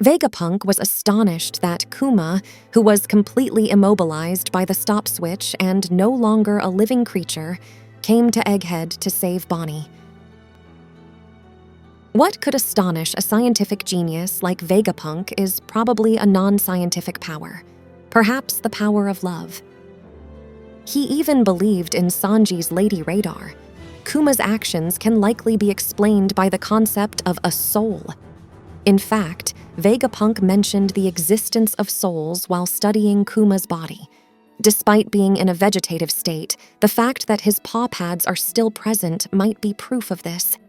Vegapunk was astonished that Kuma, who was completely immobilized by the stop switch and no longer a living creature, came to Egghead to save Bonnie. What could astonish a scientific genius like Vegapunk is probably a non-scientific power, perhaps the power of love. He even believed in Sanji's Lady Radar. Kuma's actions can likely be explained by the concept of a soul. In fact, Vegapunk mentioned the existence of souls while studying Kuma's body. Despite being in a vegetative state, the fact that his paw pads are still present might be proof of this.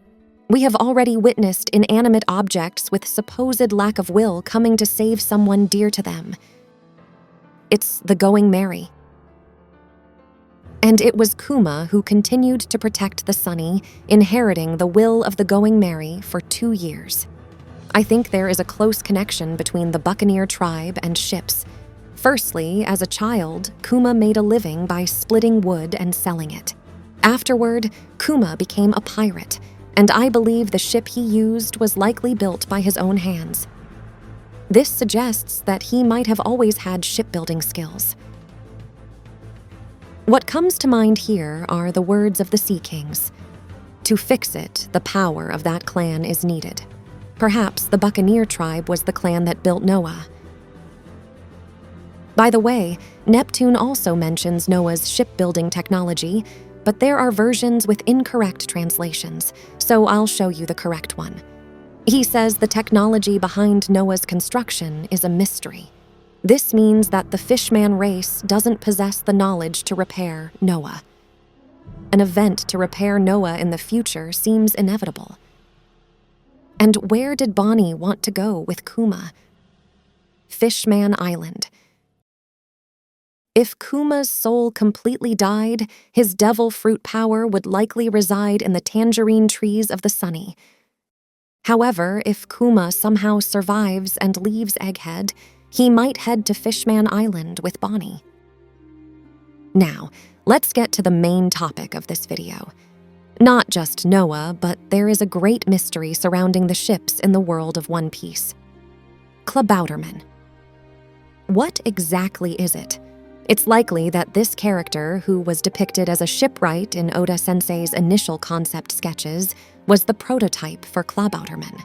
We have already witnessed inanimate objects with supposed lack of will coming to save someone dear to them. It's the Going Merry. And it was Kuma who continued to protect the Sunny, inheriting the will of the Going Merry for 2 years. I think there is a close connection between the Buccaneer tribe and ships. Firstly, as a child, Kuma made a living by splitting wood and selling it. Afterward, Kuma became a pirate, and I believe the ship he used was likely built by his own hands. This suggests that he might have always had shipbuilding skills. What comes to mind here are the words of the Sea Kings. To fix it, the power of that clan is needed. Perhaps the Buccaneer tribe was the clan that built Noah. By the way, Neptune also mentions Noah's shipbuilding technology, but there are versions with incorrect translations, so I'll show you the correct one. He says the technology behind Noah's construction is a mystery. This means that the Fishman race doesn't possess the knowledge to repair Noah. An event to repair Noah in the future seems inevitable. And where did Bonnie want to go with Kuma? Fishman Island. If Kuma's soul completely died, his devil fruit power would likely reside in the tangerine trees of the Sunny. However, if Kuma somehow survives and leaves Egghead, he might head to Fishman Island with Bonnie. Now, let's get to the main topic of this video. Not just Noah, but there is a great mystery surrounding the ships in the world of One Piece. Clabautermann. What exactly is it? It's likely that this character, who was depicted as a shipwright in Oda-sensei's initial concept sketches, was the prototype for Clabautermann.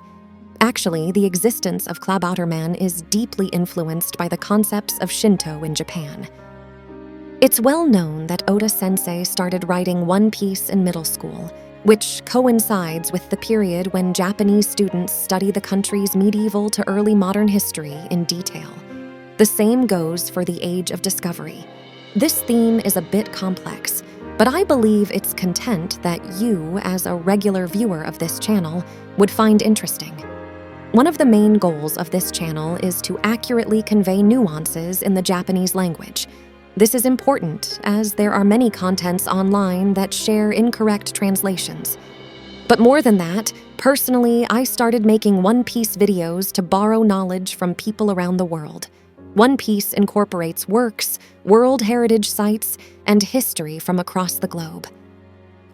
Actually, the existence of Clabautermann is deeply influenced by the concepts of Shinto in Japan. It's well known that Oda-sensei started writing One Piece in middle school, which coincides with the period when Japanese students study the country's medieval to early modern history in detail. The same goes for the Age of Discovery. This theme is a bit complex, but I believe it's content that you, as a regular viewer of this channel, would find interesting. One of the main goals of this channel is to accurately convey nuances in the Japanese language. This is important, as there are many contents online that share incorrect translations. But more than that, personally, I started making One Piece videos to borrow knowledge from people around the world. One Piece incorporates works, World Heritage sites, and history from across the globe.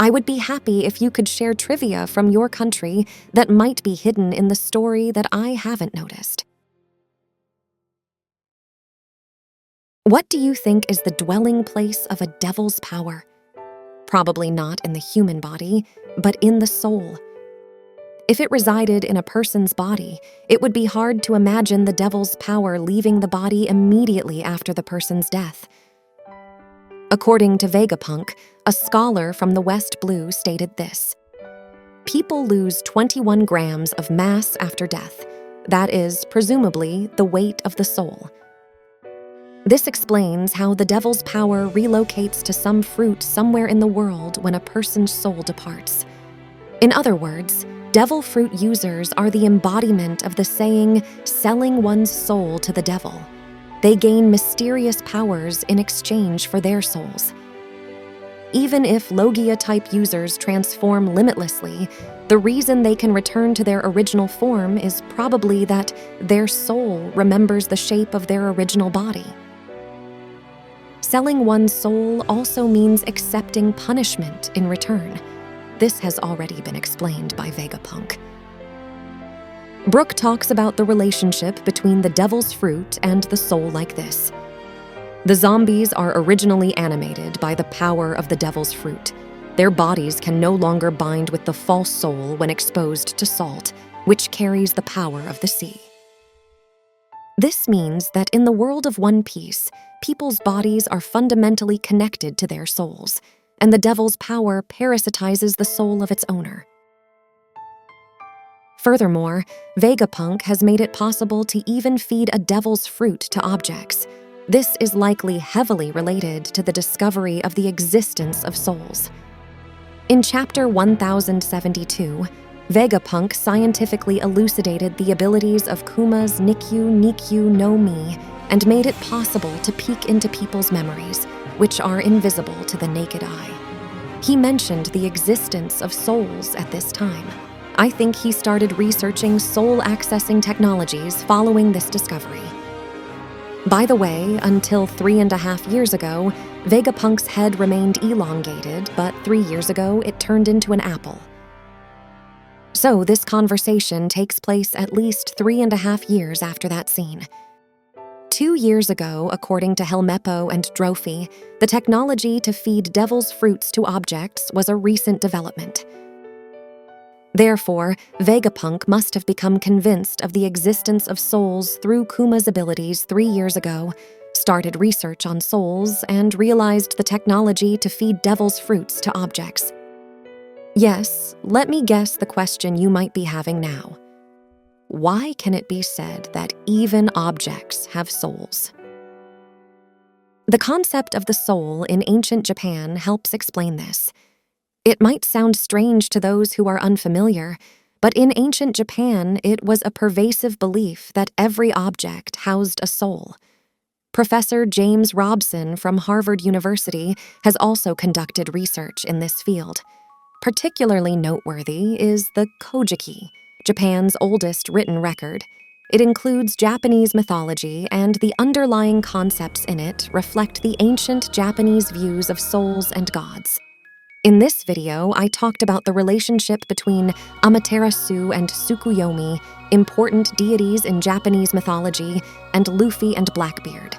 I would be happy if you could share trivia from your country that might be hidden in the story that I haven't noticed. What do you think is the dwelling place of a devil's power? Probably not in the human body, but in the soul. If it resided in a person's body, it would be hard to imagine the devil's power leaving the body immediately after the person's death. According to Vegapunk, a scholar from the West Blue stated this: people lose 21 grams of mass after death. That is, presumably, the weight of the soul. This explains how the devil's power relocates to some fruit somewhere in the world when a person's soul departs. In other words, devil fruit users are the embodiment of the saying, selling one's soul to the devil. They gain mysterious powers in exchange for their souls. Even if Logia-type users transform limitlessly, the reason they can return to their original form is probably that their soul remembers the shape of their original body. Selling one's soul also means accepting punishment in return. This has already been explained by Vegapunk. Brooke talks about the relationship between the devil's fruit and the soul like this. The zombies are originally animated by the power of the devil's fruit. Their bodies can no longer bind with the false soul when exposed to salt, which carries the power of the sea. This means that in the world of One Piece, people's bodies are fundamentally connected to their souls, and the devil's power parasitizes the soul of its owner. Furthermore, Vegapunk has made it possible to even feed a devil's fruit to objects. This is likely heavily related to the discovery of the existence of souls. In Chapter 1072, Vegapunk scientifically elucidated the abilities of Kuma's Nikyu no Mi and made it possible to peek into people's memories, which are invisible to the naked eye. He mentioned the existence of souls at this time. I think he started researching soul-accessing technologies following this discovery. By the way, until 3.5 years ago, Vegapunk's head remained elongated, but 3 years ago it turned into an apple. So this conversation takes place at least 3.5 years after that scene. 2 years ago, according to Helmeppo and Drophy, the technology to feed devil's fruits to objects was a recent development. Therefore, Vegapunk must have become convinced of the existence of souls through Kuma's abilities 3 years ago, started research on souls, and realized the technology to feed devil's fruits to objects. Yes, let me guess the question you might be having now. Why can it be said that even objects have souls? The concept of the soul in ancient Japan helps explain this. It might sound strange to those who are unfamiliar, but in ancient Japan, it was a pervasive belief that every object housed a soul. Professor James Robson from Harvard University has also conducted research in this field. Particularly noteworthy is the Kojiki, Japan's oldest written record. It includes Japanese mythology, and the underlying concepts in it reflect the ancient Japanese views of souls and gods. In this video, I talked about the relationship between Amaterasu and Tsukuyomi, important deities in Japanese mythology, and Luffy and Blackbeard.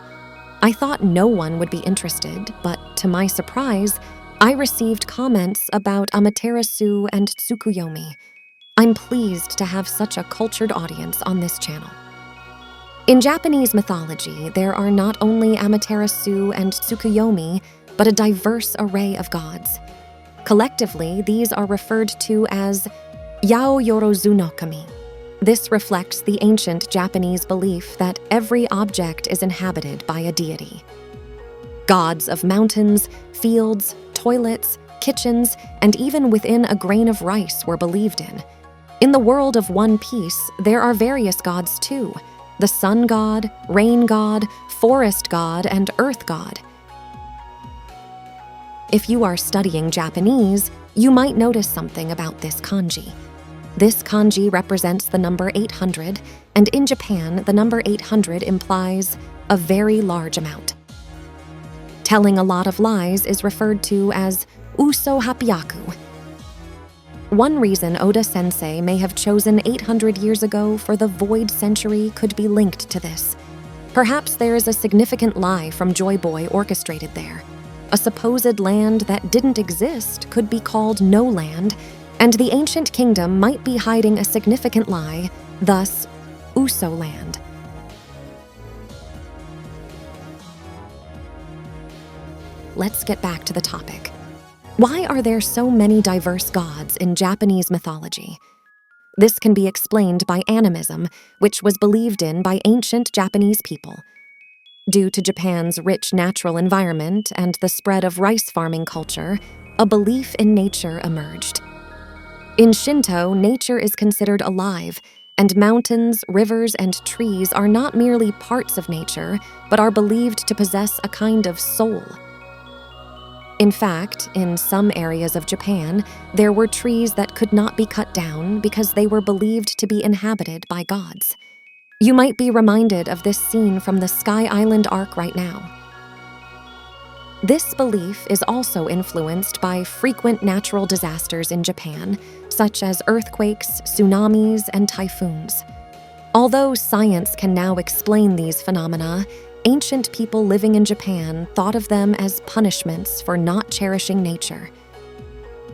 I thought no one would be interested, but to my surprise, I received comments about Amaterasu and Tsukuyomi. I'm pleased to have such a cultured audience on this channel. In Japanese mythology, there are not only Amaterasu and Tsukuyomi, but a diverse array of gods. Collectively, these are referred to as Yaoyorozu no Kami. This reflects the ancient Japanese belief that every object is inhabited by a deity. Gods of mountains, fields, toilets, kitchens, and even within a grain of rice were believed in. In the world of One Piece, there are various gods too: the sun god, rain god, forest god, and earth god. If you are studying Japanese, you might notice something about this kanji. This kanji represents the number 800, and in Japan, the number 800 implies a very large amount. Telling a lot of lies is referred to as uso hapyaku. One reason Oda-sensei may have chosen 800 years ago for the Void Century could be linked to this. Perhaps there is a significant lie from Joy Boy orchestrated there. A supposed land that didn't exist could be called No Land, and the ancient kingdom might be hiding a significant lie, thus, Uso Land. Let's get back to the topic. Why are there so many diverse gods in Japanese mythology? This can be explained by animism, which was believed in by ancient Japanese people. Due to Japan's rich natural environment and the spread of rice farming culture, a belief in nature emerged. In Shinto, nature is considered alive, and mountains, rivers, and trees are not merely parts of nature, but are believed to possess a kind of soul. In fact, in some areas of Japan, there were trees that could not be cut down because they were believed to be inhabited by gods. You might be reminded of this scene from the Sky Island arc right now. This belief is also influenced by frequent natural disasters in Japan, such as earthquakes, tsunamis, and typhoons. Although science can now explain these phenomena, ancient people living in Japan thought of them as punishments for not cherishing nature.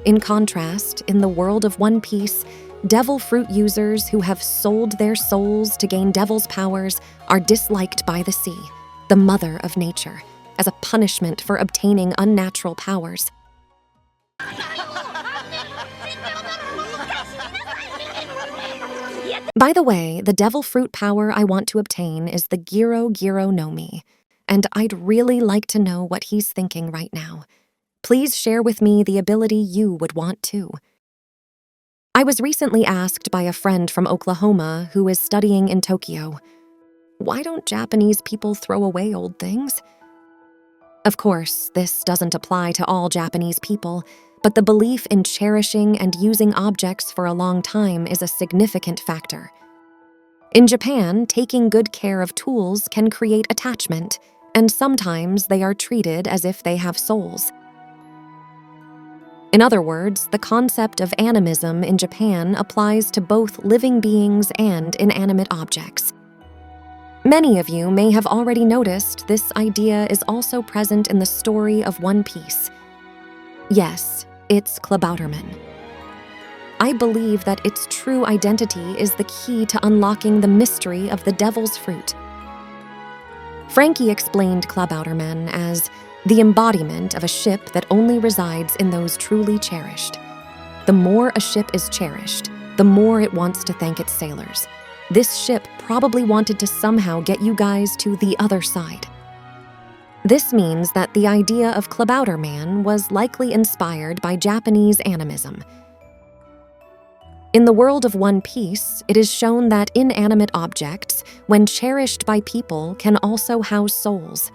In contrast, in the world of One Piece, devil fruit users who have sold their souls to gain devil's powers are disliked by the sea, the mother of nature, as a punishment for obtaining unnatural powers. By the way, the devil fruit power I want to obtain is the Giro no Mi, and I'd really like to know what he's thinking right now. Please share with me the ability you would want too. I was recently asked by a friend from Oklahoma who is studying in Tokyo, why don't Japanese people throw away old things? Of course, this doesn't apply to all Japanese people, but the belief in cherishing and using objects for a long time is a significant factor. In Japan, taking good care of tools can create attachment, and sometimes they are treated as if they have souls. In other words, the concept of animism in Japan applies to both living beings and inanimate objects. Many of you may have already noticed this idea is also present in the story of One Piece. Yes, it's Clabautermann. I believe that its true identity is the key to unlocking the mystery of the devil's fruit. Frankie explained Clabautermann as the embodiment of a ship that only resides in those truly cherished. The more a ship is cherished, the more it wants to thank its sailors. This ship probably wanted to somehow get you guys to the other side. This means that the idea of Clabautermann was likely inspired by Japanese animism. In the world of One Piece, it is shown that inanimate objects, when cherished by people, can also house souls.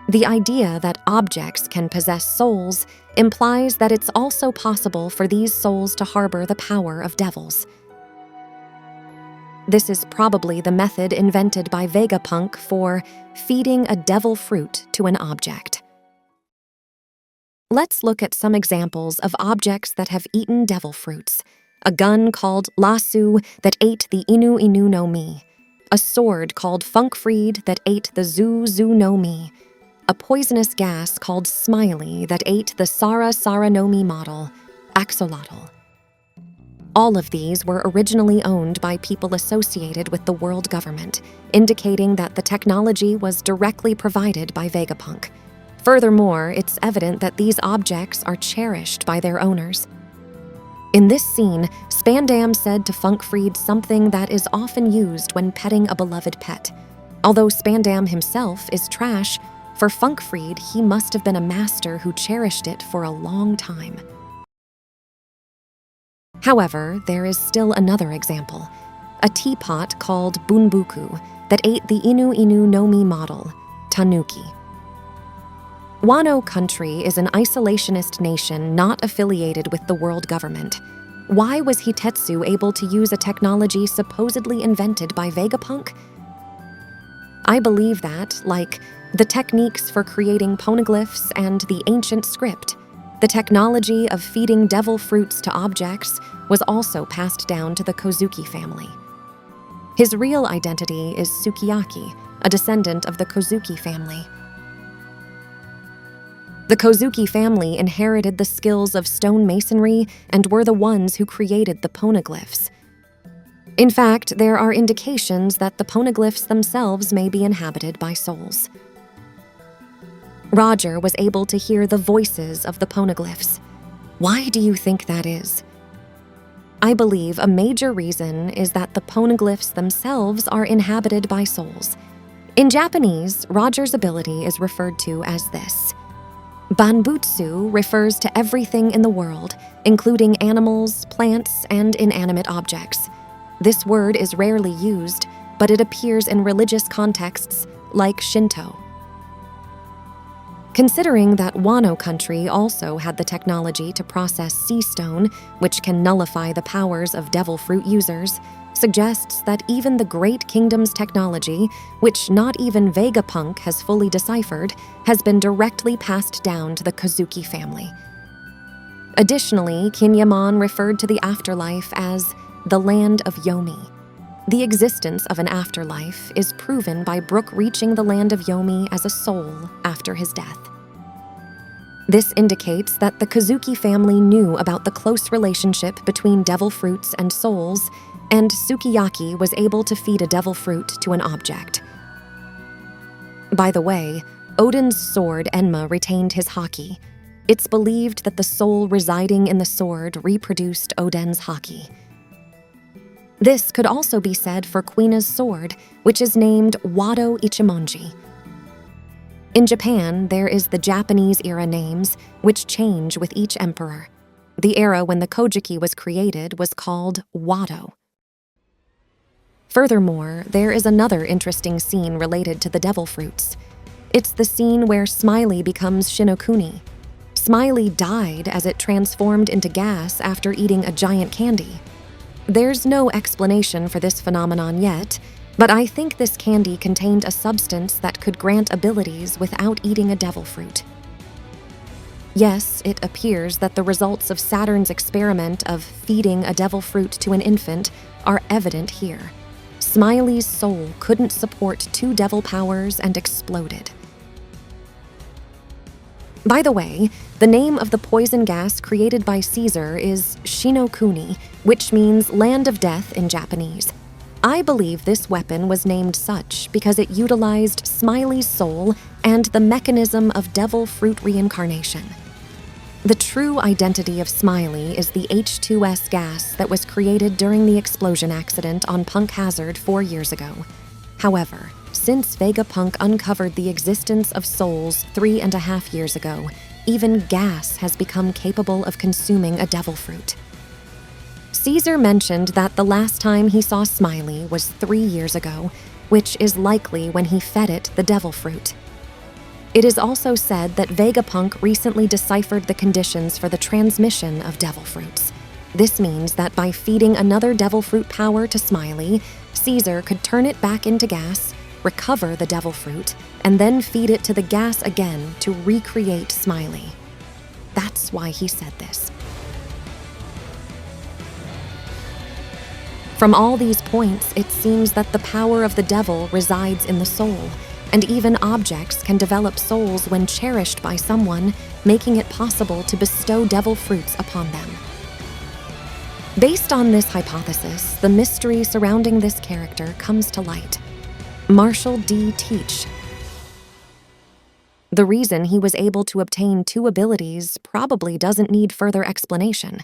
The idea that objects can possess souls implies that it's also possible for these souls to harbor the power of devils. This is probably the method invented by Vegapunk for feeding a devil fruit to an object. Let's look at some examples of objects that have eaten devil fruits. A gun called Lasso that ate the Inu no Mi. A sword called Funkfried that ate the Zu no Mi. A poisonous gas called Smiley that ate the Sara no Mi model, Axolotl. All of these were originally owned by people associated with the world government, indicating that the technology was directly provided by Vegapunk. Furthermore, it's evident that these objects are cherished by their owners. In this scene, Spandam said to Funkfried something that is often used when petting a beloved pet. Although Spandam himself is trash, for Funkfried he must have been a master who cherished it for a long time. However, there is still another example, a teapot called Bunbuku that ate the Inu no Mi model, Tanuki. Wano country is an isolationist nation not affiliated with the world government. Why was Hitetsu able to use a technology supposedly invented by Vegapunk? I believe that, like the techniques for creating poneglyphs and the ancient script, the technology of feeding devil fruits to objects was also passed down to the Kozuki family. His real identity is Sukiyaki, a descendant of the Kozuki family. The Kozuki family inherited the skills of stonemasonry and were the ones who created the poneglyphs. In fact, there are indications that the poneglyphs themselves may be inhabited by souls. Roger was able to hear the voices of the poneglyphs. Why do you think that is? I believe a major reason is that the poneglyphs themselves are inhabited by souls. In Japanese, Roger's ability is referred to as this. Banbutsu refers to everything in the world, including animals, plants, and inanimate objects. This word is rarely used, but it appears in religious contexts like Shinto. Considering that Wano country also had the technology to process sea stone, which can nullify the powers of devil fruit users, suggests that even the Great Kingdom's technology, which not even Vegapunk has fully deciphered, has been directly passed down to the Kozuki family. Additionally, Kinyamon referred to the afterlife as the land of Yomi. The existence of an afterlife is proven by Brook reaching the land of Yomi as a soul after his death. This indicates that the Kozuki family knew about the close relationship between devil fruits and souls, and Sukiyaki was able to feed a devil fruit to an object. By the way, Oden's sword Enma retained his haki. It's believed that the soul residing in the sword reproduced Oden's haki. This could also be said for Kuina's sword, which is named Wado Ichimonji. In Japan, there is the Japanese-era names, which change with each emperor. The era when the Kojiki was created was called Wado. Furthermore, there is another interesting scene related to the devil fruits. It's the scene where Smiley becomes Shinokuni. Smiley died as it transformed into gas after eating a giant candy. There's no explanation for this phenomenon yet, but I think this candy contained a substance that could grant abilities without eating a devil fruit. Yes, it appears that the results of Saturn's experiment of feeding a devil fruit to an infant are evident here. Smiley's soul couldn't support 2 devil powers and exploded. By the way, the name of the poison gas created by Caesar is Shinokuni, which means land of death in Japanese. I believe this weapon was named such because it utilized Smiley's soul and the mechanism of devil fruit reincarnation. The true identity of Smiley is the H2S gas that was created during the explosion accident on Punk Hazard 4 years ago. However, since Vegapunk uncovered the existence of souls 3.5 years ago, even gas has become capable of consuming a devil fruit. Caesar mentioned that the last time he saw Smiley was 3 years ago, which is likely when he fed it the devil fruit. It is also said that Vegapunk recently deciphered the conditions for the transmission of devil fruits. This means that by feeding another devil fruit power to Smiley, Caesar could turn it back into gas, recover the devil fruit, and then feed it to the gas again to recreate Smiley. That's why he said this. From all these points, it seems that the power of the devil resides in the soul, and even objects can develop souls when cherished by someone, making it possible to bestow devil fruits upon them. Based on this hypothesis, the mystery surrounding this character comes to light. Marshall D. Teach. The reason he was able to obtain 2 abilities probably doesn't need further explanation.